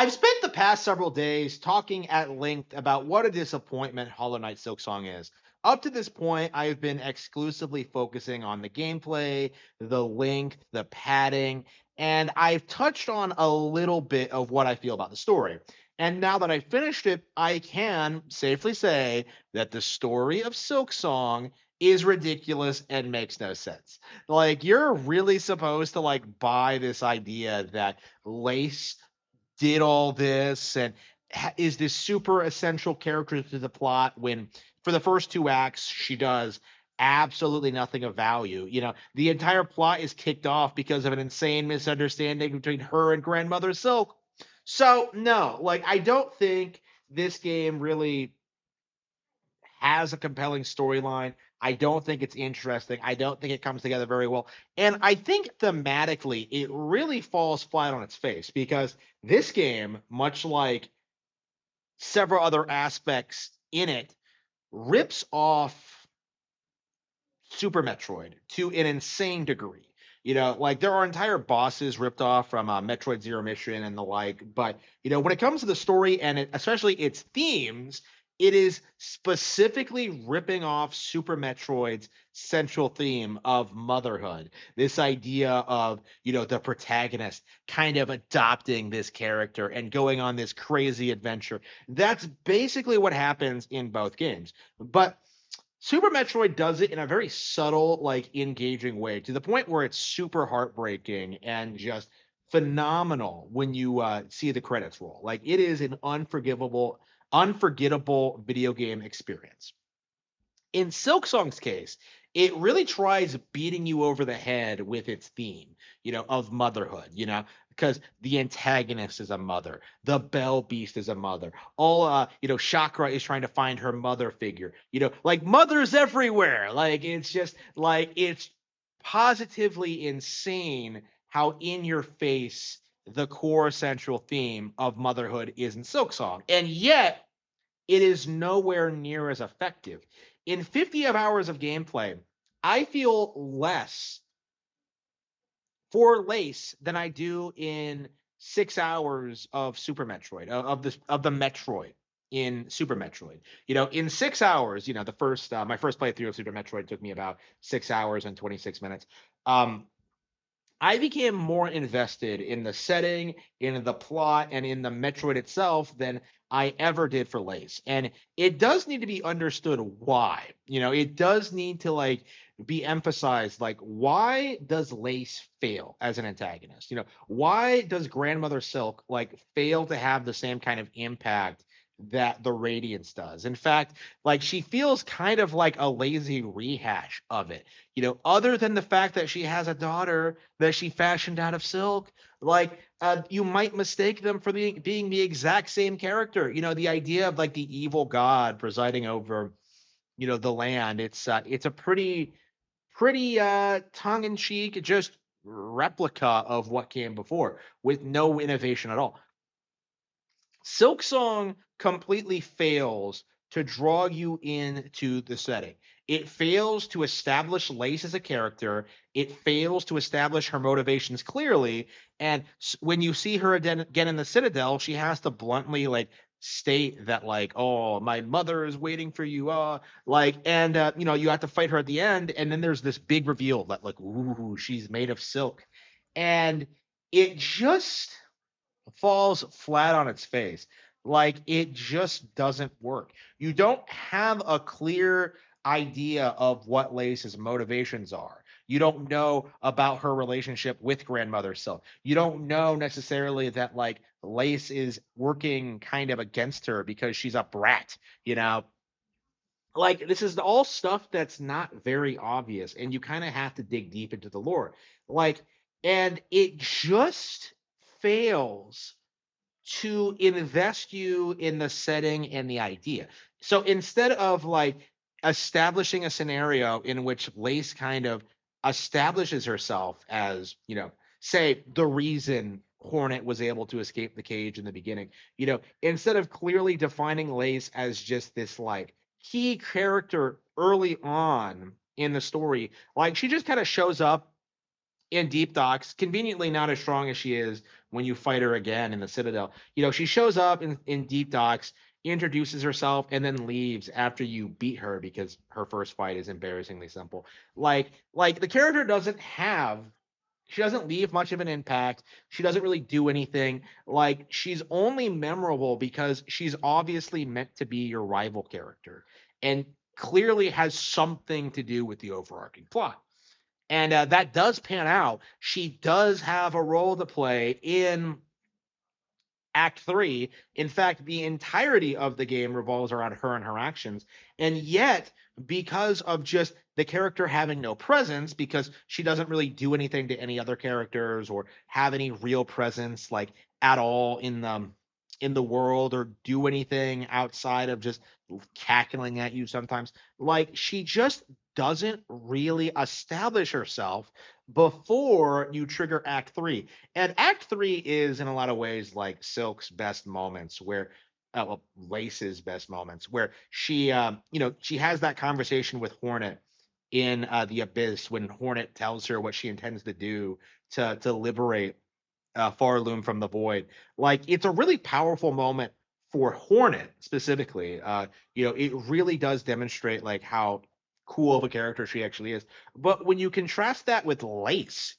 I've spent the past several days talking at length about what a disappointment Hollow Knight Silksong is. Up to this point, I've been exclusively focusing on the gameplay, the length, the padding, and I've touched on a little bit of what I feel about the story. And now that I've finished it, I can safely say that the story of Silksong is ridiculous and makes no sense. Like, you're really supposed to like buy this idea that Lace did all this and is this super essential character to the plot when for the first two acts she does absolutely nothing of value. The entire plot is kicked off because of an insane misunderstanding between her and grandmother Silk. So no, like, I don't think this game really has a compelling storyline. I don't think it's interesting. I don't think it comes together very well. And I think thematically, it really falls flat on its face because this game, much like several other aspects in it, rips off Super Metroid to an insane degree. Like, there are entire bosses ripped off from Metroid Zero Mission and the like. But, when it comes to the story and especially its themes, it is specifically ripping off Super Metroid's central theme of motherhood. This idea of, the protagonist kind of adopting this character and going on this crazy adventure. That's basically what happens in both games. But Super Metroid does it in a very subtle, like engaging way to the point where it's super heartbreaking and just phenomenal when you see the credits roll. Like, it is an unforgettable video game experience. In Silksong's case, it really tries beating you over the head with its theme, of motherhood, because the antagonist is a mother, the Bell Beast is a mother. All Chakra is trying to find her mother figure. Like, mothers everywhere. Like, it's just like it's positively insane how in your face the core central theme of motherhood is in Silksong. And yet it is nowhere near as effective. In 50 hours of gameplay, I feel less for Lace than I do in 6 hours of Super Metroid, of the Metroid in Super Metroid. In 6 hours, the first my first playthrough of Super Metroid took me about 6 hours and 26 minutes. I became more invested in the setting, in the plot, and in the Metroid itself than I ever did for Lace. And it does need to be understood why. It does need to like be emphasized, like, why does Lace fail as an antagonist? Why does Grandmother Silk like fail to have the same kind of impact that the Radiance does? In fact, like, she feels kind of like a lazy rehash of it. Other than the fact that she has a daughter that she fashioned out of silk, like, you might mistake them for being the exact same character. The idea of like the evil god presiding over, the land. It's a pretty tongue in cheek, just replica of what came before with no innovation at all. Silksong completely fails to draw you into the setting. It fails to establish Lace as a character. It fails to establish her motivations clearly. And when you see her again in the Citadel, she has to bluntly like state that, like, oh, my mother is waiting for you. And you have to fight her at the end. And then there's this big reveal that, like, ooh, she's made of silk. And it just falls flat on its face. Like, it just doesn't work. You don't have a clear idea of what Lace's motivations are. You don't know about her relationship with Grandmother Silk. You don't know necessarily that like Lace is working kind of against her because she's a brat, you know? Like, this is all stuff that's not very obvious, and you kind of have to dig deep into the lore. Like, and it just fails to invest you in the setting and the idea. So instead of like establishing a scenario in which Lace kind of establishes herself as, say the reason Hornet was able to escape the cage in the beginning, instead of clearly defining Lace as just this like key character early on in the story, like, she just kind of shows up in Deep Docs, conveniently not as strong as she is when you fight her again in the Citadel. She shows up in Deep Docks, introduces herself, and then leaves after you beat her because her first fight is embarrassingly simple. Like the character doesn't have she doesn't leave much of an impact. She doesn't really do anything. Like she's only memorable because she's obviously meant to be your rival character and clearly has something to do with the overarching plot. And that does pan out. She does have a role to play in Act Three. In fact, the entirety of the game revolves around her and her actions. And yet, because of just the character having no presence, because she doesn't really do anything to any other characters or have any real presence like at all in the world or do anything outside of just cackling at you sometimes. Like she just doesn't really establish herself before you trigger Act Three. And Act Three is in a lot of ways like Silk's best moments, where well, Lace's best moments, where she has that conversation with Hornet in the Abyss when Hornet tells her what she intends to do to liberate Farloom from the void. Like it's a really powerful moment for Hornet specifically. It really does demonstrate like how cool of a character she actually is. But when you contrast that with Lace,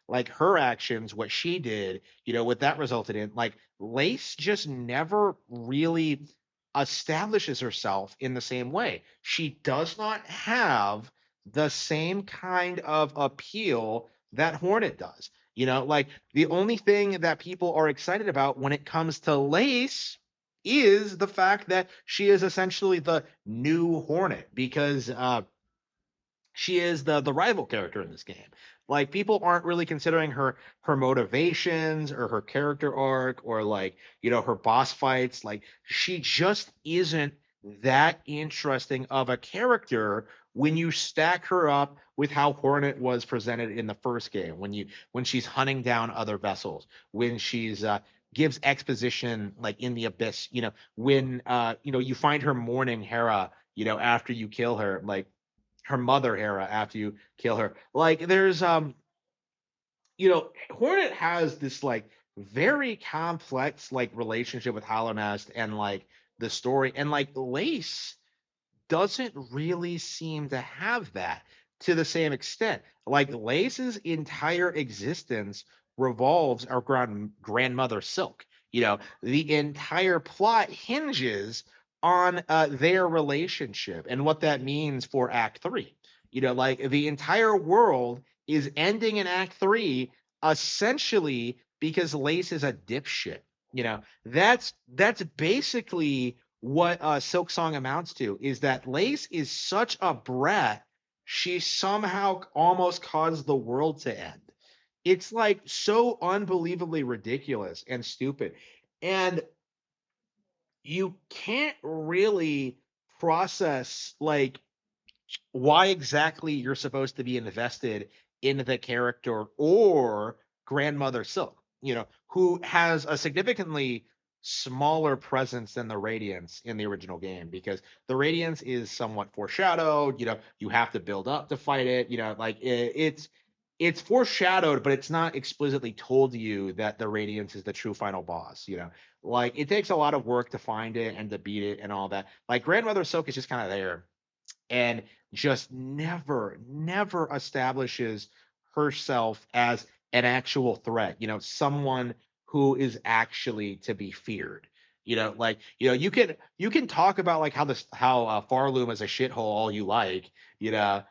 like her actions, what she did, what that resulted in, like Lace just never really establishes herself in the same way. She does not have the same kind of appeal that Hornet does. Like the only thing that people are excited about when it comes to Lace is the fact that she is essentially the new Hornet because she is the rival character in this game. Like people aren't really considering her motivations or her character arc or like her boss fights. Like she just isn't that interesting of a character when you stack her up with how Hornet was presented in the first game. When she's hunting down other vessels, when she's gives exposition like in the Abyss. When you find her mourning Hera. After you kill her, like her mother Hera after you kill her. Like there's Hornet has this like very complex like relationship with Hollow Nest and like the story and like Lace doesn't really seem to have that to the same extent. Like Lace's entire existence revolves around grandmother Silk. The entire plot hinges on their relationship and what that means for Act Three. Like the entire world is ending in Act Three essentially because Lace is a dipshit. That's basically what Silksong amounts to is that Lace is such a brat, she somehow almost caused the world to end. It's like so unbelievably ridiculous and stupid. And you can't really process like why exactly you're supposed to be invested in the character or grandmother Silk, who has a significantly smaller presence than the Radiance in the original game because the Radiance is somewhat foreshadowed. You have to build up to fight it. Like it's foreshadowed, but it's not explicitly told to you that the Radiance is the true final boss. Like it takes a lot of work to find it and to beat it and all that. Like grandmother Silk is just kind of there and just never establishes herself as an actual threat, someone who is actually to be feared. Like you can talk about like how Farloom is a shithole all you like, you know,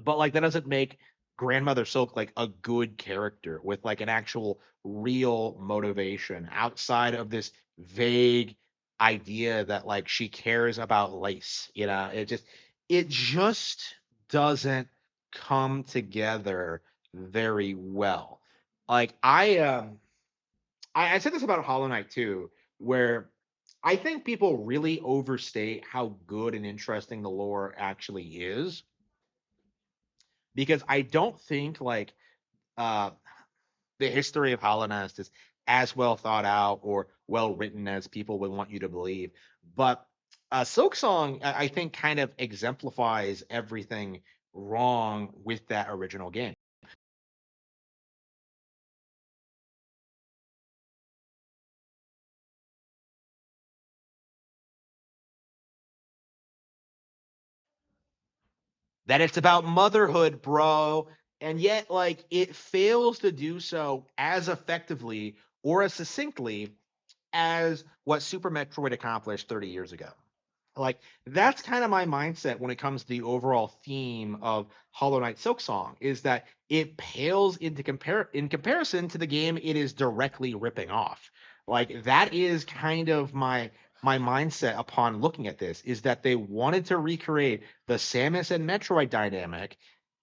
but like that doesn't make grandmother Silk like a good character with like an actual real motivation outside of this vague idea that like she cares about Lace. It just doesn't come together very well. Like I said this about Hollow Knight too, where I think people really overstate how good and interesting the lore actually is because I don't think like uh the history of Hollow Nest is as well thought out or well written as people would want you to believe. But Silksong, I think, kind of exemplifies everything wrong with that original game. that it's about motherhood, bro. And yet, like, it fails to do so as effectively or as succinctly as what Super Metroid accomplished 30 years ago. Like, that's kind of my mindset when it comes to the overall theme of Hollow Knight Silksong, is that it pales in comparison to the game it is directly ripping off. Like, that is kind of my mindset upon looking at this, is that they wanted to recreate the Samus and Metroid dynamic,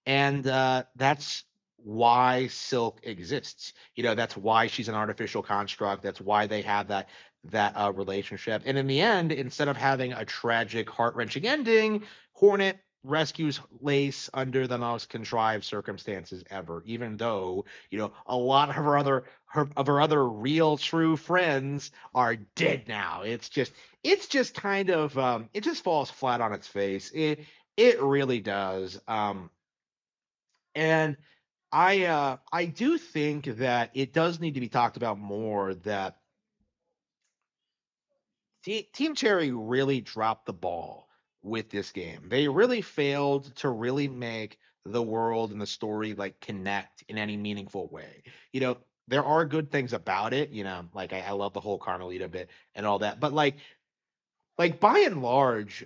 and that's why Silk exists. That's why she's an artificial construct. That's why they have that relationship. And in the end, instead of having a tragic, heart wrenching ending, Hornet rescues Lace under the most contrived circumstances ever. Even though a lot of her other real true friends are dead now. It's just kind of it just falls flat on its face. It really does. And I do think that it does need to be talked about more, that Team Cherry really dropped the ball with this game. They really failed to really make the world and the story like connect in any meaningful way. There are good things about it. Like I love the whole Carmelita bit and all that, but like by and large,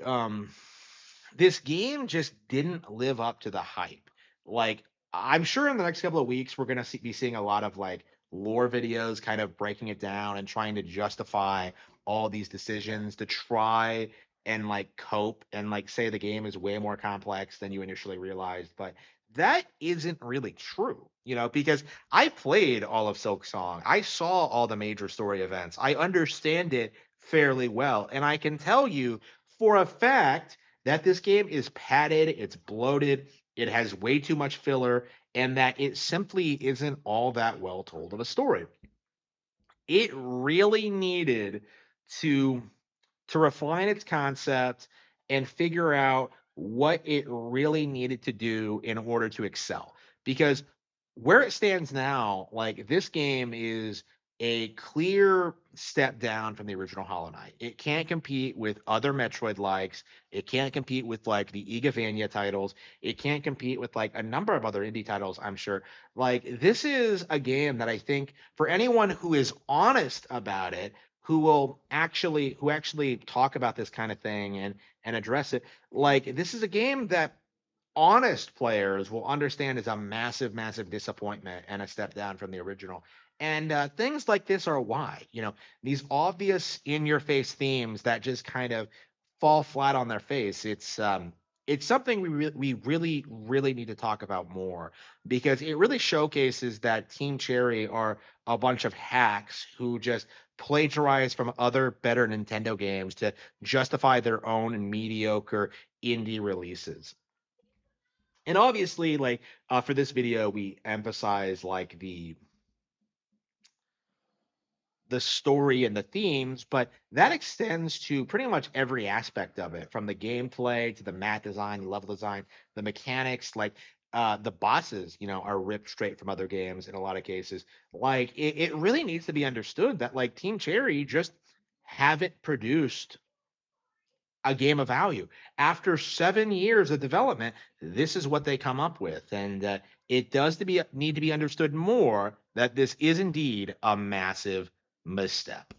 this game just didn't live up to the hype. Like, I'm sure in the next couple of weeks we're gonna be seeing a lot of like lore videos, kind of breaking it down and trying to justify all these decisions to try and like cope and like say the game is way more complex than you initially realized. But that isn't really true, because I played all of Silk Song. I saw all the major story events. I understand it fairly well. And I can tell you for a fact that this game is padded, it's bloated, it has way too much filler, and that it simply isn't all that well told of a story. It really needed to refine its concept and figure out what it really needed to do in order to excel. Because where it stands now, like, this game is a clear step down from the original Hollow Knight. It can't compete with other Metroid likes. It can't compete with like the Igavania titles. It can't compete with like a number of other indie titles, I'm sure. Like, this is a game that I think for anyone who is honest about it, who actually talk about this kind of thing and address it, like, this is a game that honest players will understand is a massive, massive disappointment and a step down from the original. And things like this are why, these obvious in your face themes that just kind of fall flat on their face. It's something we really, really need to talk about more, because it really showcases that Team Cherry are a bunch of hacks who just plagiarize from other better Nintendo games to justify their own mediocre indie releases. And obviously, like, for this video we emphasize like the story and the themes, but that extends to pretty much every aspect of it, from the gameplay to the map design, level design, the mechanics. Like, the bosses, are ripped straight from other games in a lot of cases. Like, it really needs to be understood that like Team Cherry just haven't produced a game of value. After 7 years of development, this is what they come up with, and it does need to be understood more that this is indeed a massive misstep.